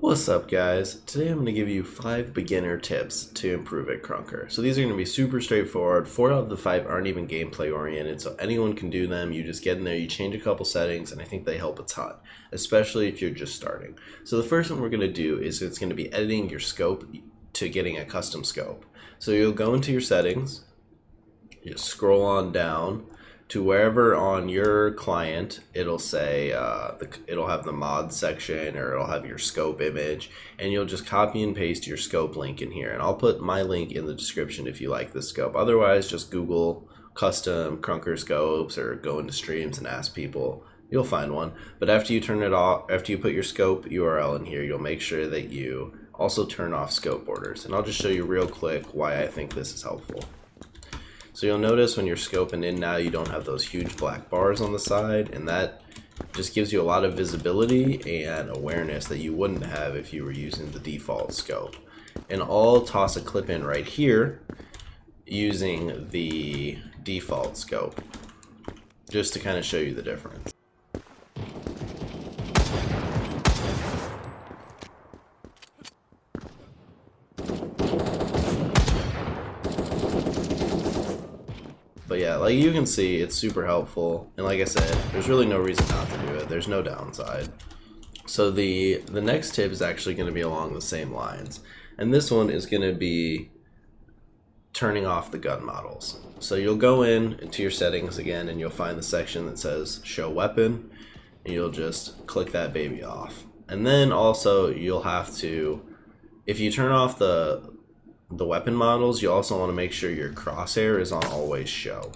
What's up, guys? Today I'm going to give you 5 beginner tips to improve at Krunker. So these are going to be super straightforward. 4 out of the 5 aren't even gameplay oriented, so anyone can do them. You just get in there, you change a couple settings, and I think they help a ton, especially if you're just starting. So the first one we're going to do is it's going to be editing your scope to getting a custom scope. So you'll go into your settings, you scroll on down to wherever on your client it'll say it'll have the mod section, or it'll have your scope image, and you'll just copy and paste your scope link in here, and I'll put my link in the description if you like this scope. Otherwise, just Google custom Krunker scopes or go into streams and ask people. You'll find one. But after you turn it off, after you put your scope URL in here, you'll make sure that you also turn off scope borders, and I'll just show you real quick why I think this is helpful. So you'll notice when you're scoping in now, you don't have those huge black bars on the side, and that just gives you a lot of visibility and awareness that you wouldn't have if you were using the default scope. And I'll toss a clip in right here using the default scope, just to kind of show you the difference. But yeah, like you can see, it's super helpful, and like I said, there's really no reason not to do it. There's no downside. So the next tip is actually going to be along the same lines, and this one is going to be turning off the gun models. So you'll go into your settings again, and you'll find the section that says show weapon, and you'll just click that baby off. And then also you'll have to, if you turn off the weapon models, you also want to make sure your crosshair is on always show.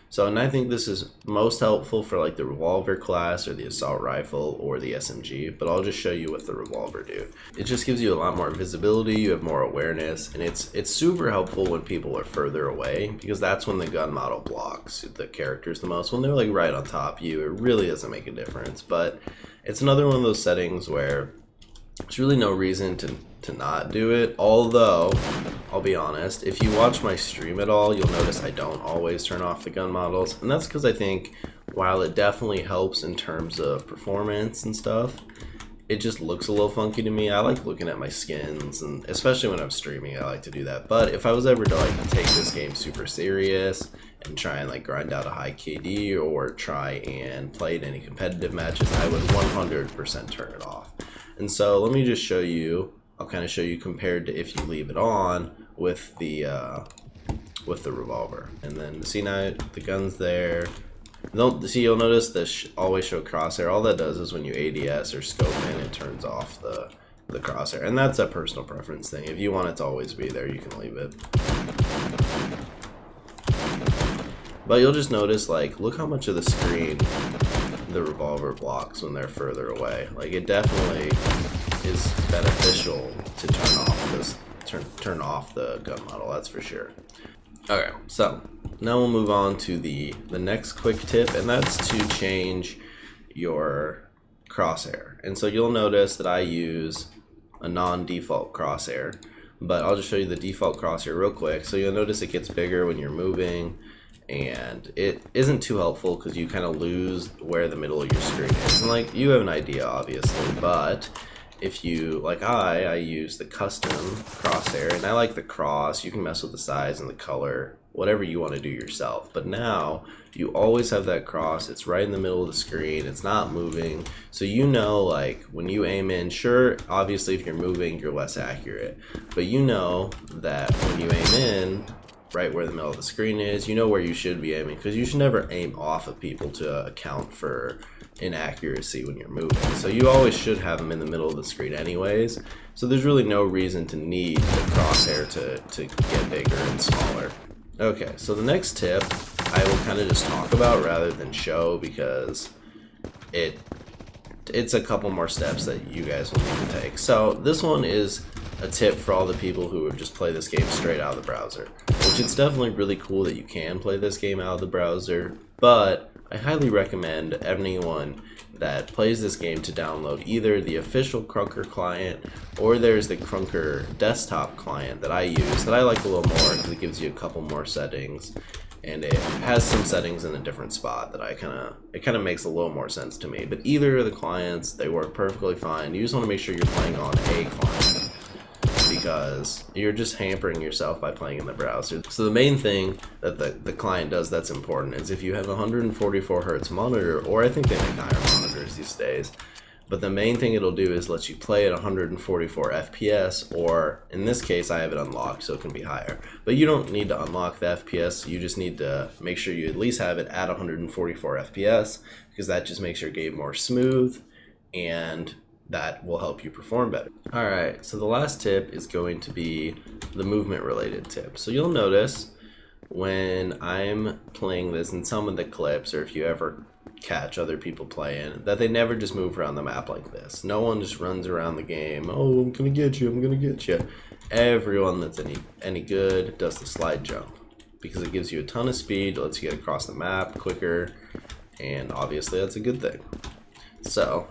So, and I think this is most helpful for like the revolver class or the assault rifle or the SMG, but I'll just show you what the revolver do. It just gives you a lot more visibility, you have more awareness, and it's super helpful when people are further away, because that's when the gun model blocks the characters the most. When they're like right on top of you, it really doesn't make a difference. But it's another one of those settings where there's really no reason to not do it. Although, I'll be honest, if you watch my stream at all, you'll notice I don't always turn off the gun models. And that's because I think while it definitely helps in terms of performance and stuff, it just looks a little funky to me. I like looking at my skins, and especially when I'm streaming, I like to do that. But if I was ever to like take this game super serious and try and like grind out a high KD or try and play in any competitive matches, I would 100% turn it off. And so let me just show you, I'll kind of show you compared to if you leave it on with the revolver. And then see now the gun's there. See, you'll notice this always show crosshair. All that does is when you ADS or scope in, it turns off the crosshair. And that's a personal preference thing. If you want it to always be there, you can leave it. But you'll just notice, like, look how much of the screen the revolver blocks when they're further away. Like, it definitely is beneficial to turn off the gun model, that's for sure. Okay, so now we'll move on to the next quick tip, and that's to change your crosshair. And so you'll notice that I use a non-default crosshair, but I'll just show you the default crosshair real quick. So you'll notice it gets bigger when you're moving, and it isn't too helpful because you kind of lose where the middle of your screen is. And like, you have an idea obviously, but if you, like I use the custom crosshair, and I like the cross. You can mess with the size and the color, whatever you want to do yourself. But now you always have that cross. It's right in the middle of the screen. It's not moving. So you know, like when you aim in, sure, obviously if you're moving, you're less accurate. But you know that when you aim in, right where the middle of the screen is, you know where you should be aiming, because you should never aim off of people to account for inaccuracy when you're moving. So you always should have them in the middle of the screen anyways. So there's really no reason to need the crosshair to get bigger and smaller. Okay, so the next tip I will kind of just talk about rather than show, because it's a couple more steps that you guys will need to take. So this one is a tip for all the people who would just play this game straight out of the browser, which it's definitely really cool that you can play this game out of the browser, but I highly recommend anyone that plays this game to download either the official Krunker client, or there's the Krunker desktop client that I use, that I like a little more because it gives you a couple more settings. and it has some settings in a different spot that it kind of makes a little more sense to me. But either of the clients, they work perfectly fine. You just want to make sure you're playing on a client, because you're just hampering yourself by playing in the browser. So the main thing that the client does that's important is if you have a 144 hertz monitor, or I think they make higher monitors these days, but the main thing it'll do is let you play at 144 FPS, or in this case I have it unlocked so it can be higher. But you don't need to unlock the FPS, you just need to make sure you at least have it at 144 FPS, because that just makes your game more smooth, and that will help you perform better. Alright, so the last tip is going to be the movement related tip. So you'll notice when I'm playing this in some of the clips, or if you ever catch other people playing, that they never just move around the map like this. No one just runs around the game, oh, I'm gonna get you, I'm gonna get you. Everyone that's any good does the slide jump, because it gives you a ton of speed, lets you get across the map quicker, and obviously that's a good thing. So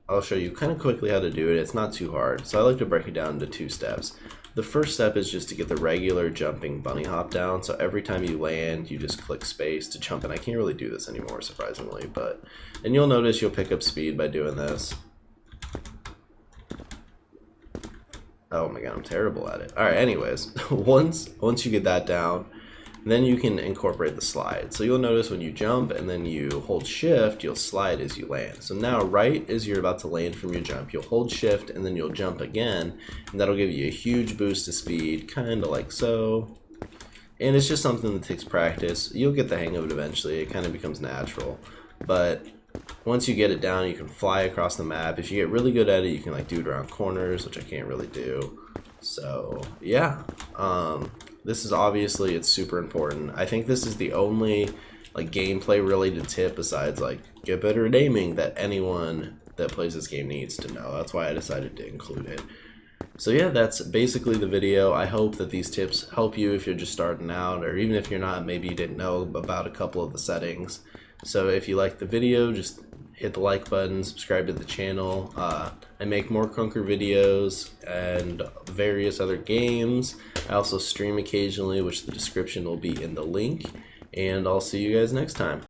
I'll show you kind of quickly how to do it. It's not too hard. So I like to break it down into 2 steps. The first step is just to get the regular jumping bunny hop down. So every time you land, you just click space to jump. And I can't really do this anymore, surprisingly. And you'll notice you'll pick up speed by doing this. Oh my god, I'm terrible at it. Alright, anyways, once you get that down, then you can incorporate the slide. So you'll notice when you jump and then you hold shift, you'll slide as you land. So now right as you're about to land from your jump, you'll hold shift and then you'll jump again, and that'll give you a huge boost to speed, kind of like so. And it's just something that takes practice. You'll get the hang of it eventually. It kind of becomes natural. But once you get it down, you can fly across the map. If you get really good at it, you can like do it around corners, which I can't really do. So yeah, this is obviously, it's super important. I think this is the only like gameplay related tip besides like get better at aiming that anyone that plays this game needs to know. That's why I decided to include it. So yeah, that's basically the video. I hope that these tips help you if you're just starting out, or even if you're not, maybe you didn't know about a couple of the settings. So if you liked the video, just hit the like button, subscribe to the channel. I make more Krunker videos and various other games. I also stream occasionally, which the description will be in the link. And I'll see you guys next time.